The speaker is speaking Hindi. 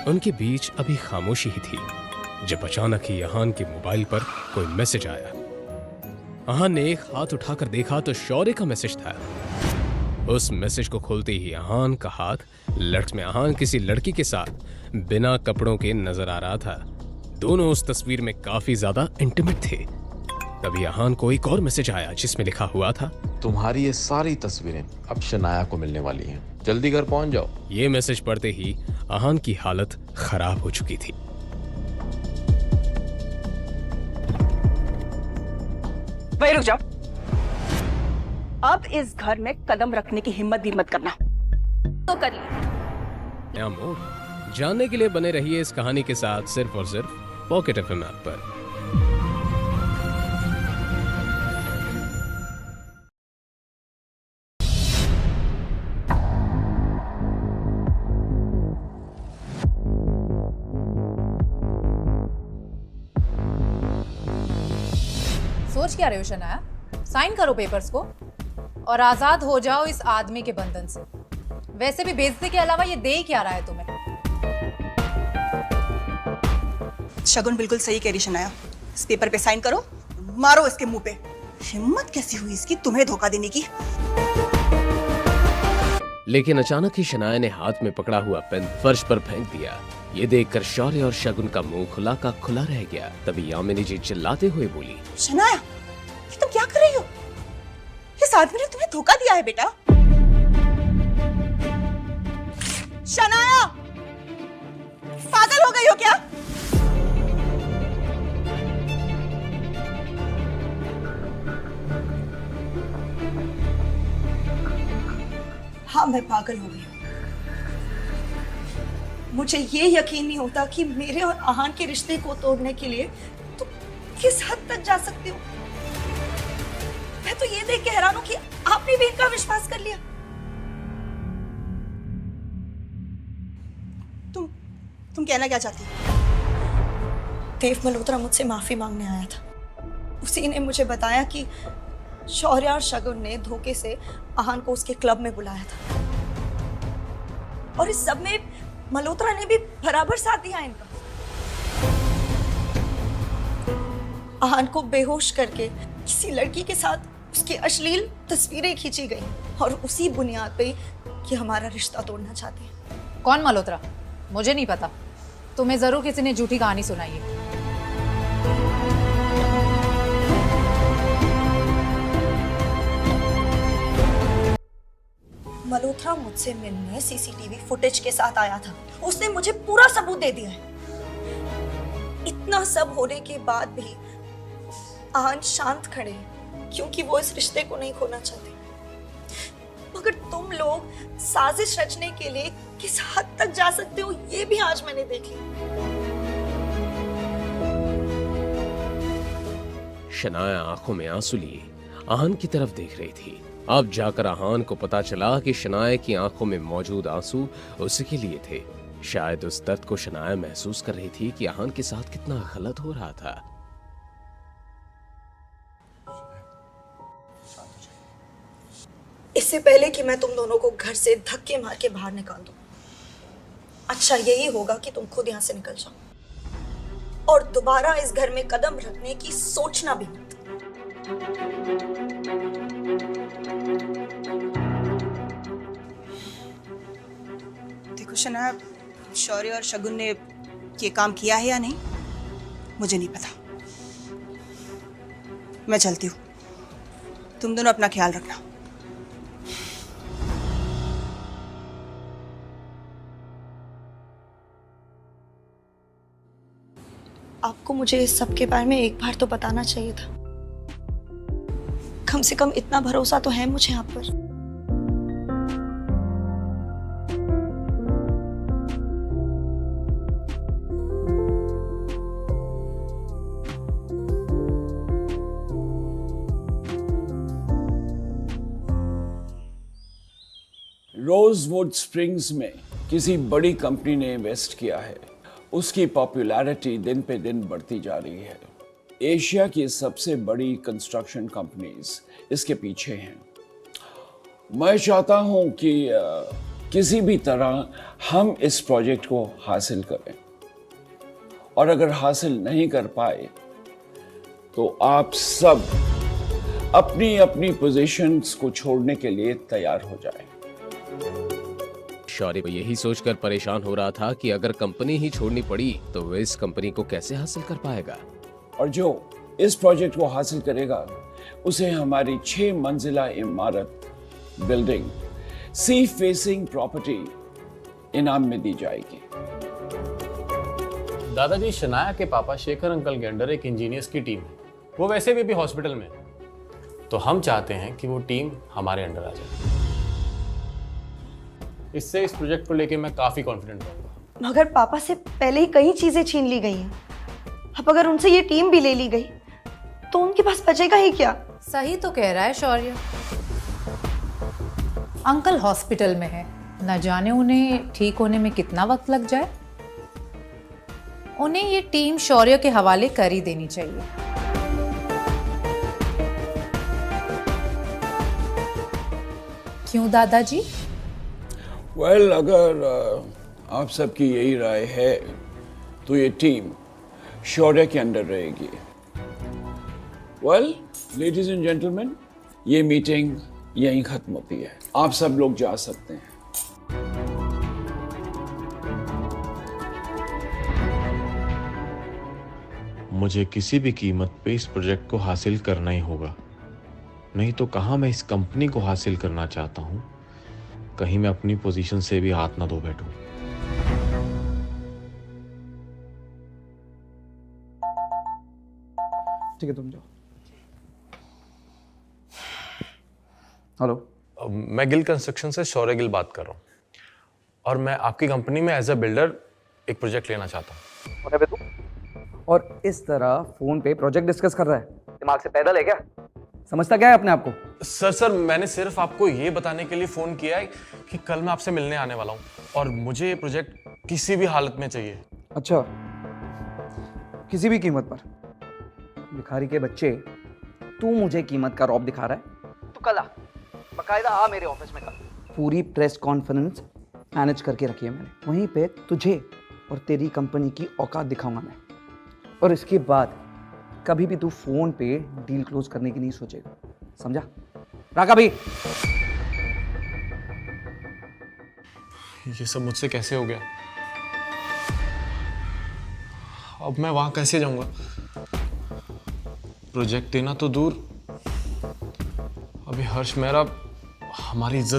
उनके बीच अभी खामोशी ही थी जब अचानक ही अहान के मोबाइल पर कोई मैसेज आया। अहान ने एक हाथ उठाकर देखा तो शौर्य का मैसेज था। उस मैसेज को खोलते ही अहान का हाथ लड़के में अहान किसी लड़की के साथ बिना कपड़ों के नजर आ रहा था। दोनों उस तस्वीर में काफी ज्यादा इंटीमेट थे। तभी अहान को एक और मैसेज आया जिसमें लिखा हुआ था, तुम्हारी ये सारी तस्वीरें अब शनाया को मिलने वाली हैं, जल्दी घर पहुंच जाओ। ये मैसेज पढ़ते ही अहान की हालत खराब हो चुकी थी। वही रुक जाओ। अब इस घर में कदम रखने की हिम्मत भी मत करना। तो कर ली। नया मोड़ जानने के लिए बने रहिए इस कहानी के साथ सिर्फ और सिर्फ पॉकेट एफएम ऐप पर। सोच क्या रहे हो शनाया? साइन करो पेपर्स को और आजाद हो जाओ इस आदमी के बंधन से। वैसे भी बेइज्जती के अलावा ये दे ही क्या रहा है तुम्हें? शगुन बिल्कुल सही कह रही शनाया। इस पेपर पे साइन करो, मारो इसके मुंह पे। हिम्मत कैसी हुई इसकी तुम्हें धोखा देने की? लेकिन अचानक ही शनाया ने हाथ में पकड़ा हुआ पेन फर्श पर फेंक दिया। ये देखकर शौर्य और शगुन का मुंह खुला का खुला रह गया। तभी यामिनी जी चिल्लाते हुए बोली, शनाया, ये तुम क्या कर रही हो? इस आदमी ने तुम्हें धोखा दिया है बेटा। शनाया, पागल हो गई हो क्या? हाँ, मैं पागल हो गई हूँ। मुझे ये यकीन नहीं होता कि मेरे और आहान के रिश्ते को तोड़ने के लिए तुम किस हद तक जा सकती हो। मैं तो ये देख के हैरान हूं कि आपने भी इनका विश्वास कर लिया। तुम कहना क्या चाहती हो? देव मल्होत्रा मुझसे माफी मांगने आया था। उसी ने मुझे बताया कि शौर्य और शगुन ने धोखे से आहान को उसके क्लब में बुलाया था और इस सब में मल्होत्रा ने भी बराबर साथ दिया इनका। आहान को बेहोश करके किसी लड़की के साथ उसकी अश्लील तस्वीरें खींची गई और उसी बुनियाद पे कि हमारा रिश्ता तोड़ना चाहते हैं। कौन मल्होत्रा? मुझे नहीं पता। तुम्हें जरूर किसी ने झूठी कहानी सुनाई है। मल्होत्रा मुझसे मिलने सीसीटीवी फुटेज के साथ आया था। उसने मुझे पूरा सबूत दे दिया है। इतना सब होने के बाद भी आहान शांत खड़े हैं क्योंकि वो इस रिश्ते को नहीं खोना चाहते। मगर तुम लोग साजिश रचने के लिए किस हद तक जा सकते हो ये भी आज मैंने देख लिया। शनाया आंखों में आंसू लिए आहान की तरफ देख रही थी। अब जाकर आहान को पता चला कि शनाया की आंखों में मौजूद आंसू उसके लिए थे। शायद उस दर्द को शनाया महसूस कर रही थी कि आहान के साथ कितना गलत हो रहा था। इससे पहले कि मैं तुम दोनों को घर से धक्के मार के बाहर निकाल दूं, अच्छा यही होगा कि तुम खुद यहां से निकल जाओ और दोबारा इस घर में कदम रखने की सोचना भी मत। देखो शनाया, शौर्य और शगुन ने ये काम किया है या नहीं मुझे नहीं पता। मैं चलती हूँ, तुम दोनों अपना ख्याल रखना। आपको मुझे इस सब के बारे में एक बार तो बताना चाहिए था। कम से कम इतना भरोसा तो है मुझे आप पर। रोजवुड स्प्रिंग्स में किसी बड़ी कंपनी ने इन्वेस्ट किया है। उसकी पॉपुलैरिटी दिन पे दिन बढ़ती जा रही है। एशिया की सबसे बड़ी कंस्ट्रक्शन कंपनीज इसके पीछे हैं। मैं चाहता हूं कि किसी भी तरह हम इस प्रोजेक्ट को हासिल करें, और अगर हासिल नहीं कर पाए तो आप सब अपनी अपनी पोजीशंस को छोड़ने के लिए तैयार हो जाएं। शौर्य को यही सोचकर परेशान हो रहा था कि अगर कंपनी ही छोड़नी पड़ी तो वह इस कंपनी को कैसे हासिल कर पाएगा। और जो इस प्रोजेक्ट को हासिल करेगा उसे हमारी 6 मंजिला इमारत बिल्डिंग सी फेसिंग प्रॉपर्टी इनाम में दी जाएगी। दादाजी, शनाया के पापा शेखर अंकल के अंडर एक इंजीनियर्स की टीम है। वो वैसे भी अभी हॉस्पिटल में है, तो हम चाहते हैं कि वो टीम हमारे अंडर आ जाए। इससे इस प्रोजेक्ट को लेके मैं काफी कॉन्फिडेंट रहूंगा। मगर पापा से पहले ही कई चीजें छीन ली गई हैं। अब अगर उनसे ये टीम भी ले ली गई तो उनके पास बचेगा ही क्या? सही तो कह रहा है शौर्य। अंकल हॉस्पिटल में है, न जाने उन्हें ठीक होने में कितना वक्त लग जाए। उन्हें ये टीम शौर्य के हवाले कर ही देनी चाहिए। क्यों दादाजी? वेल, अगर आप सबकी यही राय है तो ये टीम शौर्य के अंडर रहेगी। वेल, लेडीज एंड जेंटलमैन, ये मीटिंग यहीं खत्म होती है। आप सब लोग जा सकते हैं। मुझे किसी भी कीमत पे इस प्रोजेक्ट को हासिल करना ही होगा, नहीं तो कहाँ मैं इस कंपनी को हासिल करना चाहता हूँ, कहीं मैं अपनी पोजीशन से भी हाथ ना धो बैठूं। ठीक है, तुम जाओ। हेलो, मैं गिल कंस्ट्रक्शन से शौर्य गिल बात कर रहा हूँ, और मैं आपकी कंपनी में एज अ बिल्डर एक प्रोजेक्ट लेना चाहता हूँ। होने पे तू और इस तरह फोन पे प्रोजेक्ट डिस्कस कर रहा है? दिमाग से पैदल है क्या? समझता क्या है अपने आप को? सर, मैंने सिर्फ आपको ये बताने के लिए फोन किया है कि कल मैं आपसे मिलने आने वाला हूँ और मुझे ये प्रोजेक्ट किसी भी हालत में चाहिए। अच्छा, किसी भी कीमत पर? भिखारी के बच्चे, तू मुझे कीमत का रौब दिखा रहा है? तू कल आ, बकायदा आ मेरे ऑफिस में कल। पूरी प्रेस कॉन्फ्रेंस मैनेज करके रखी है मैंने। वहीं पे तुझे और तेरी कंपनी की औकात दिखाऊंगा मैं। और इसके बाद कभी भी तू फोन पे डील क्लोज करने की नहीं सोचेगा, समझा? राका भी। ये सब मुझसे कैसे हो गया? अब मैं वहां कैसे जाऊंगा? प्रोजेक्ट देना तो दूर, अभी हर्ष मेहरा हमारी इज्जत